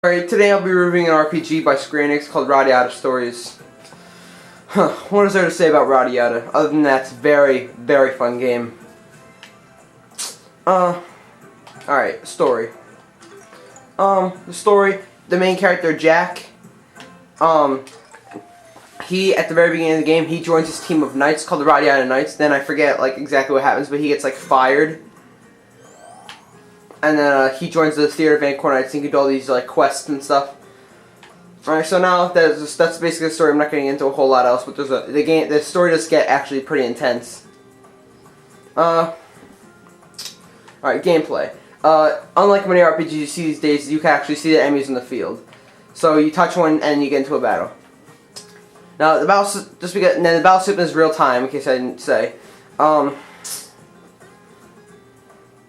Alright, today I'll be reviewing an RPG by Square Enix called Radiata Stories. What is there to say about Radiata? Other than that, it's a very, very fun game. Alright, story. The main character, Jack, he, at the very beginning of the game, he joins this team of knights called the Radiata Knights. Then I forget, exactly what happens, but he gets, fired. And then he joins the Theater of Vancourt Knights and can do all these quests and stuff. Alright, so now that's basically the story. I'm not getting into a whole lot else, but the story does get actually pretty intense. Alright, gameplay. Unlike many RPGs you see these days, you can actually see the enemies in the field. So you touch one and you get into a battle. Now the battle system is real time, in case I didn't say.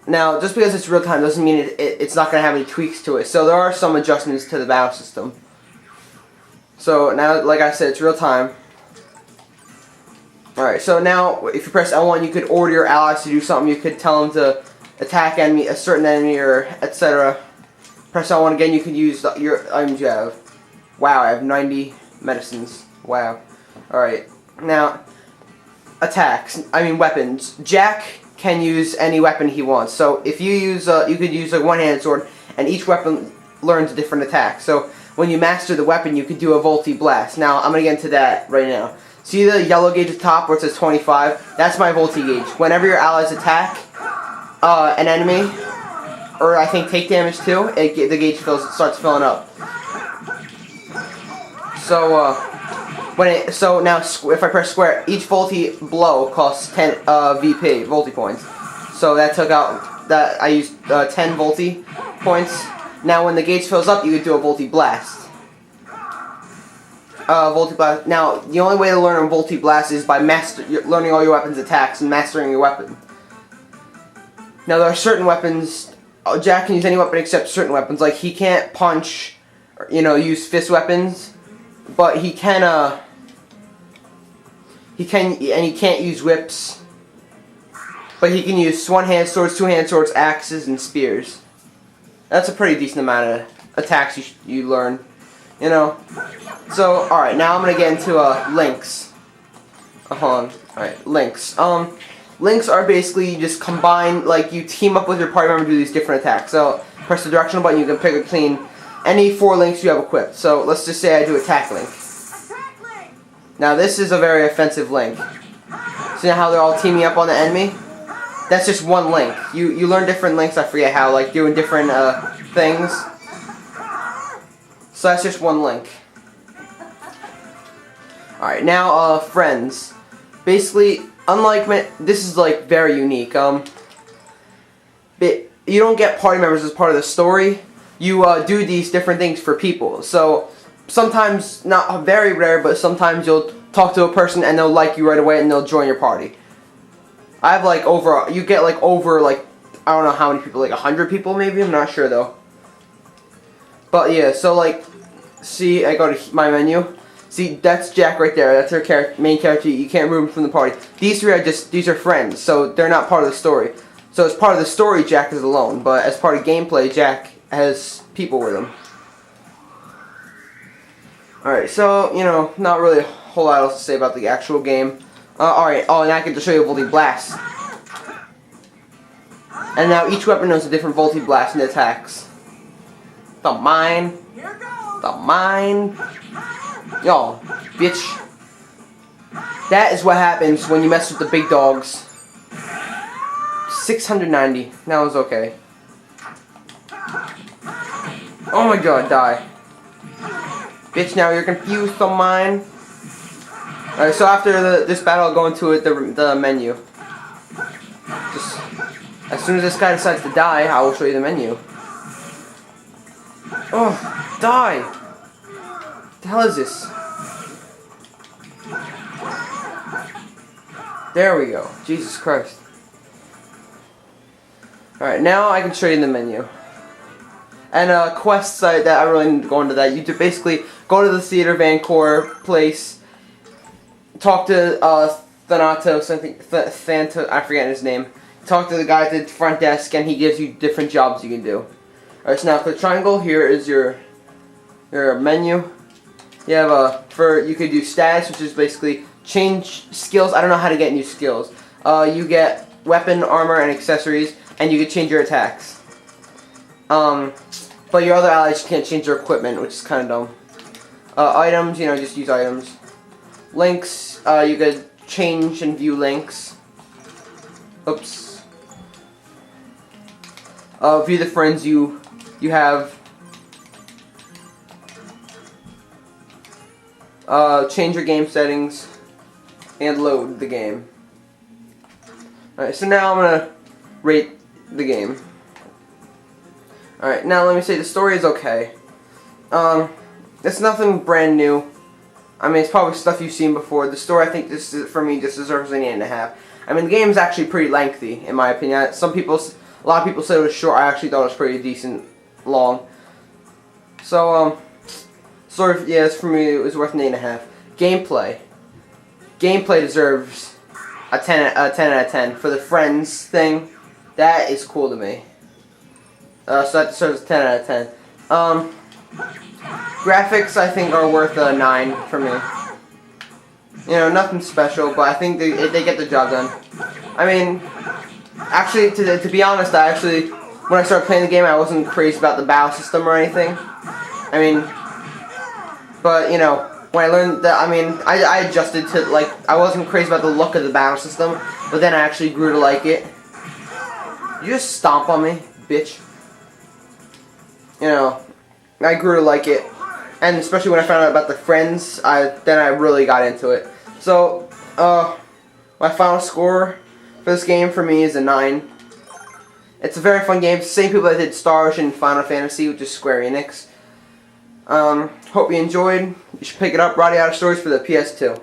Now, just because it's real time doesn't mean it's not going to have any tweaks to it. So there are some adjustments to the battle system. So now, like I said, it's real time. Alright, so now if you press L1, you could order your allies to do something. You could tell them to attack a certain enemy, or etc. Press L1 again, you can use your items you have. Wow, I have 90 medicines. Wow. Alright, now, weapons. Jack can use any weapon he wants. So if you use, you could use a one-handed sword, and each weapon learns a different attack. So when you master the weapon, you could do a Volti Blast. Now I'm gonna get into that right now. See the yellow gauge at the top where it says 25? That's my Volti gauge. Whenever your allies attack an enemy, or I think take damage too, the gauge starts filling up. So now if I press square, each Volti blow costs 10 Volti points. So that took out I used 10 Volti points. Now when the gauge fills up, you could do a Volti Blast. Volti Blast. Now the only way to learn a Volti Blast is by learning all your weapons' attacks and mastering your weapon. Now there are certain weapons. Jack can use any weapon except certain weapons. Like he can't punch, or, use fist weapons. But he can't use whips. But he can use one-hand swords, two-hand swords, axes, and spears. That's a pretty decent amount of attacks you learn, So, alright, now I'm gonna get into links. Alright, links. Links are basically you just combine, you team up with your party member to do these different attacks. So, press the directional button, you can pick between any 4 links you have equipped. So let's just say I do attack link. Now this is a very offensive link. See how they're all teaming up on the enemy? That's just one link. You learn different links, I forget how, doing different things. So that's just one link. Alright, now friends. Basically, this is very unique. You don't get party members as part of the story. You do these different things for people. So sometimes, not very rare, but sometimes you'll talk to a person and they'll like you right away and they'll join your party. I have you get over I don't know how many people, 100 people maybe, I'm not sure though. But yeah, so see, I go to my menu. See, that's Jack right there. That's her main character. You can't remove him from the party. These three these are friends, so they're not part of the story. So as part of the story, Jack is alone, but as part of gameplay, Jack has people with him. Alright, so, not really a whole lot else to say about the actual game. Alright, and I can just show you a Volti Blast. And now each weapon knows a different Volti Blast and attacks. The mine. The mine. Y'all, bitch. That is what happens when you mess with the big dogs. 690. That was okay. Oh my god, die. Bitch, now you're confused on mine. Alright, so after this battle, I'll go into the menu. Just as soon as this guy decides to die, I will show you the menu. Oh, die! What the hell is this? There we go. Jesus Christ. Alright, now I can show you the menu. And quest site that I really need to go into that. You basically go to the Theater Vancourt place, talk to Thanatos, I forget his name. Talk to the guy at the front desk, and he gives you different jobs you can do. Alright, so now click triangle. Here is your your menu. You have you could do status, which is basically change skills. I don't know how to get new skills. You get weapon, armor, and accessories, and you can change your attacks. But your other allies can't change their equipment, which is kind of dumb. Items, just use items. Links, you could change and view links. Oops. View the friends you have. Change your game settings and load the game. Alright, so now I'm gonna rate the game. Alright, now let me say the story is okay. It's nothing brand new. I mean, it's probably stuff you've seen before. The story, I think, for me, this deserves an 8.5. I mean, the game is actually pretty lengthy, in my opinion. A lot of people said it was short. I actually thought it was pretty decent, long. So, yes, for me, it was worth an 8.5. Gameplay deserves a 10 out of 10. For the friends thing, that is cool to me. So that deserves a 10 out of 10. Graphics, I think, are worth a 9 for me. Nothing special, but I think they get the job done. I mean, actually, to be honest, when I started playing the game, I wasn't crazy about the battle system or anything. I mean, but, when I learned that, I adjusted to, I wasn't crazy about the look of the battle system, but then I actually grew to like it. You just stomp on me, bitch. I grew to like it. And especially when I found out about the friends, then I really got into it. So, my final score for this game for me is a 9. It's a very fun game. It's the same people that did Star Ocean and Final Fantasy, which is Square Enix. Hope you enjoyed. You should pick it up. Radiata Stories for the PS2.